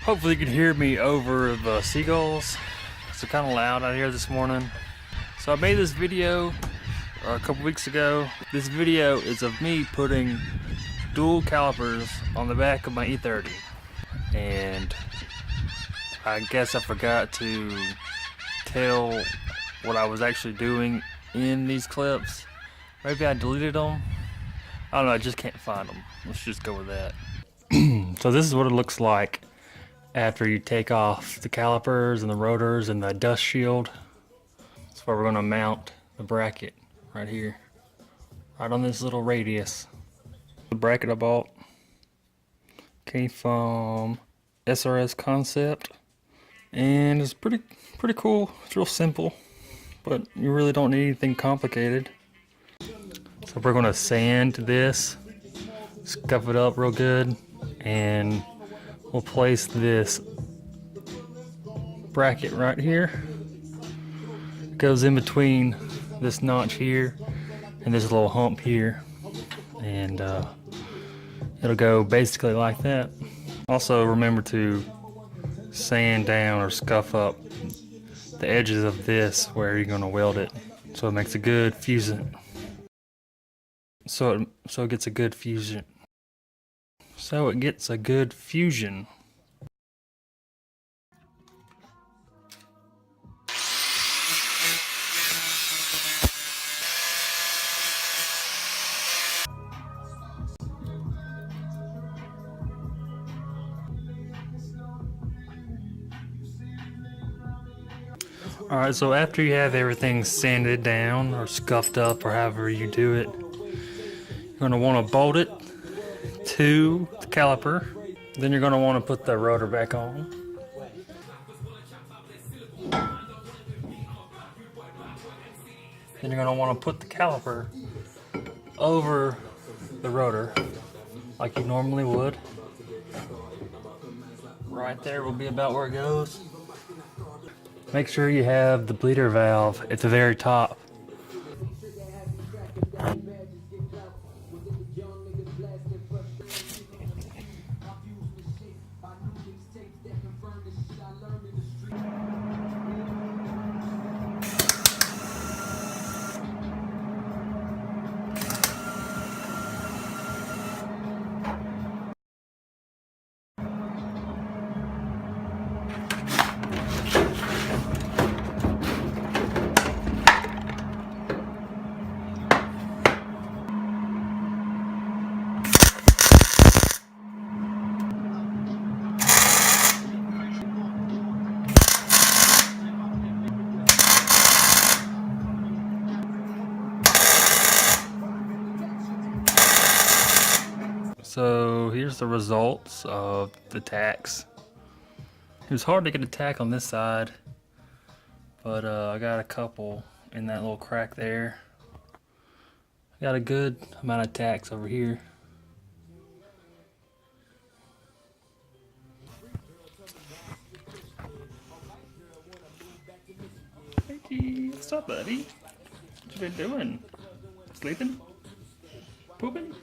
Hopefully you can hear me over the seagulls. It's kind of loud out here this morning. So I made this video a couple weeks ago. This video is of me putting dual calipers on the back of my E30. And I guess I forgot to tell what I was actually doing in these clips. Maybe I deleted them. I don't know, I just can't find them. Let's just go with that. So this is what it looks like after you take off the calipers and the rotors and the dust shield. That's where we're going to mount the bracket right here, right on this little radius. The bracket I bought came from SRS Concept, and it's pretty cool. It's real simple, but you really don't need anything complicated. So we're going to sand this, scuff it up real good, and we'll place this bracket right here. It goes in between this notch here and this little hump here, and it'll go basically like that. Also remember to sand down or scuff up the edges of this where you're going to weld it, so it makes a good fusion. So it gets a good fusion. Alright, so after you have everything sanded down or scuffed up or however you do it, you're going to want to bolt it to the caliper. Then you're going to want to put the rotor back on. Then you're going to want to put the caliper over the rotor like you normally would. Right there will be about where it goes. Make sure you have the bleeder valve at the very top. So here's the results of the tacks. It was hard to get a tack on this side, but I got a couple in that little crack there. I got a good amount of tacks over here. Hey, what's up, buddy? What you been doing? Sleeping? Pooping?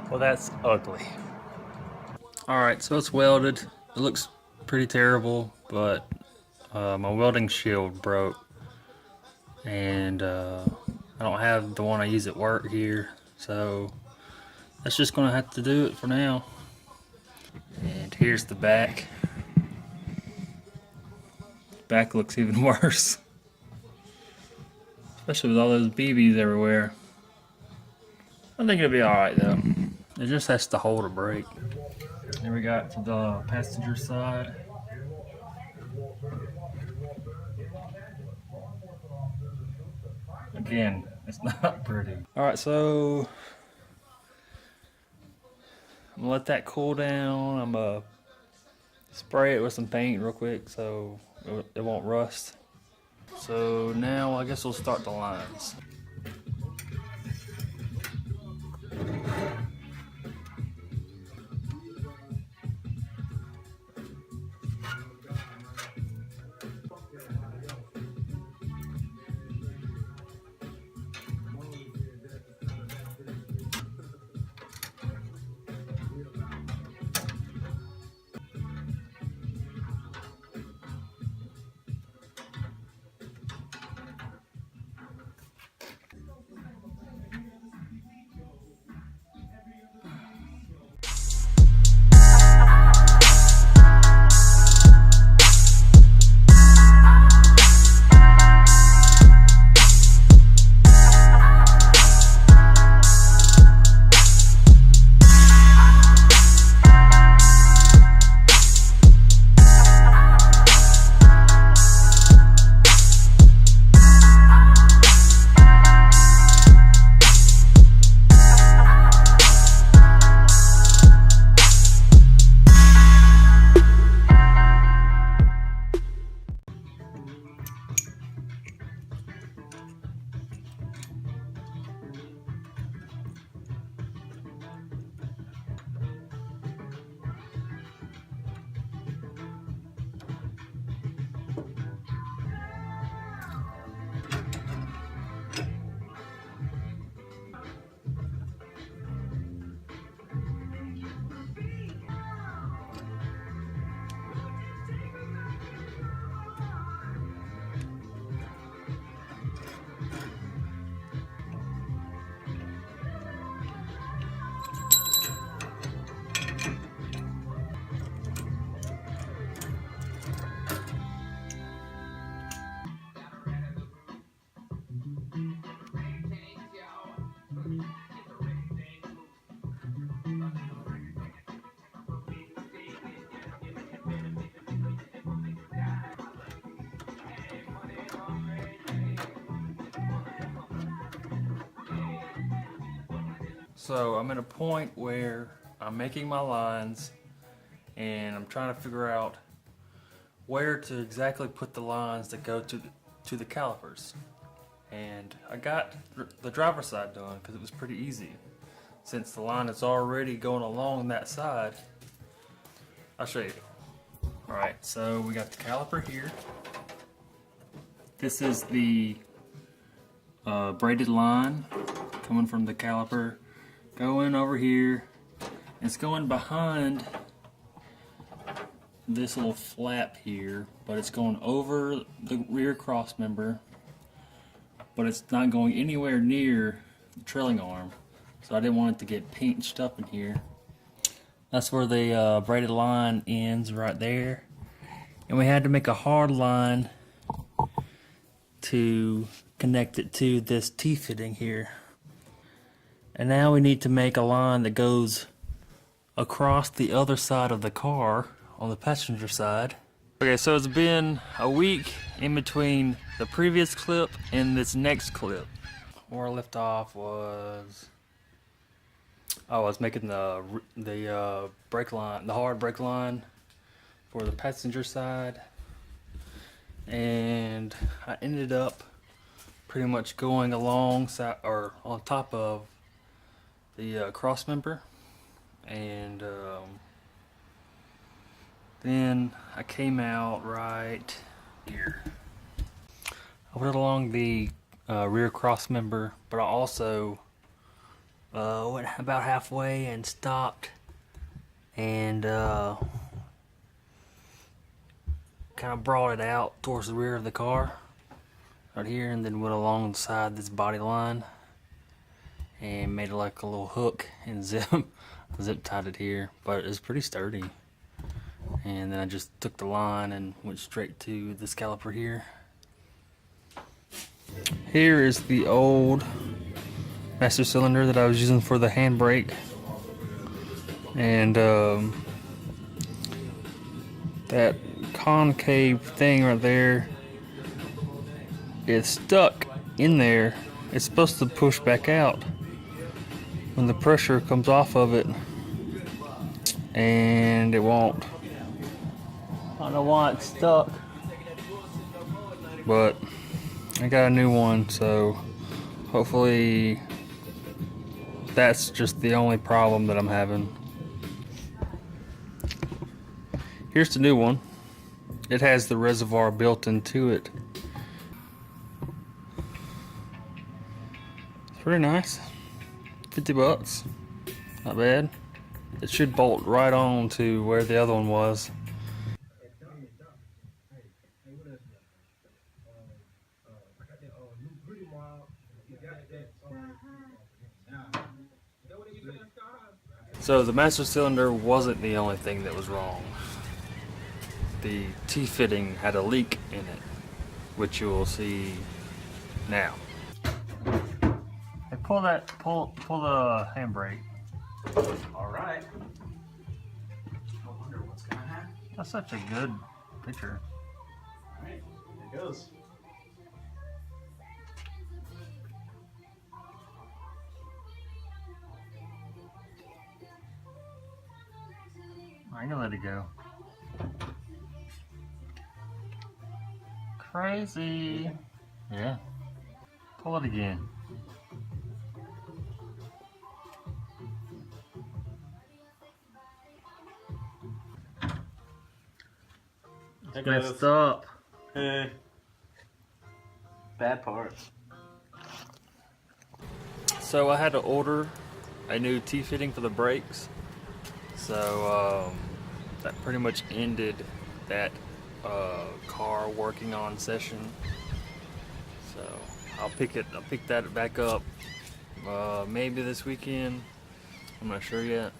Well, that's ugly. Alright, so it's welded. It looks pretty terrible, but my welding shield broke. And I don't have the one I use at work here, so that's just gonna have to do it for now. And here's the back. back looks even worse. Especially with all those BBs everywhere. I think it'll be alright though. It just has to hold a brake. Here we got to the passenger side. Again, it's not pretty. Alright, so I'm gonna let that cool down. I'm gonna spray it with some paint real quick so it won't rust. So now I guess we'll start the lines. So I'm at a point where I'm making my lines and I'm trying to figure out where to exactly put the lines that go to the calipers. And I got the driver's side done because it was pretty easy. Since the line is already going along that side, I'll show you. Alright, so we got the caliper here. This is the braided line coming from the caliper, going over here. It's going behind this little flap here, but it's going over the rear cross member, but it's not going anywhere near the trailing arm, so I didn't want it to get pinched up in here. That's where the braided line ends, right there, and we had to make a hard line to connect it to this T-fitting here. And now we need to make a line that goes across the other side of the car on the passenger side. Okay, so it's been a week in between the previous clip and this next clip. Where I left off was, I was making the brake line, the hard brake line for the passenger side, and I ended up pretty much going alongside or on top of the cross member, and then I came out right here. I put it along the rear cross member, but I also went about halfway and stopped and kind of brought it out towards the rear of the car right here, and then went along the side of this body line and made it like a little hook and zip tied it here, but it's pretty sturdy. and then I just took the line and went straight to this caliper here. Here is the old master cylinder that I was using for the handbrake, and that concave thing right there is stuck in there. It's supposed to push back out when the pressure comes off of it, and it won't. I don't know why it's stuck, but I got a new one, so hopefully that's just the only problem that I'm having. Here's the new one. It has the reservoir built into it. It's pretty nice. 50 bucks. Not bad. It should bolt right on to where the other one was. So the master cylinder wasn't the only thing that was wrong. The T-fitting had a leak in it, which you will see now. Hey, pull the handbrake. All right. I wonder what's gonna happen. That's such a good picture. All right, here goes. I'm gonna let it go. Crazy. Yeah. Pull it again. Messed up. Bad part. So I had to order a new T-fitting for the brakes. So that pretty much ended that car working on session. So I'll pick that back up maybe this weekend. I'm not sure yet.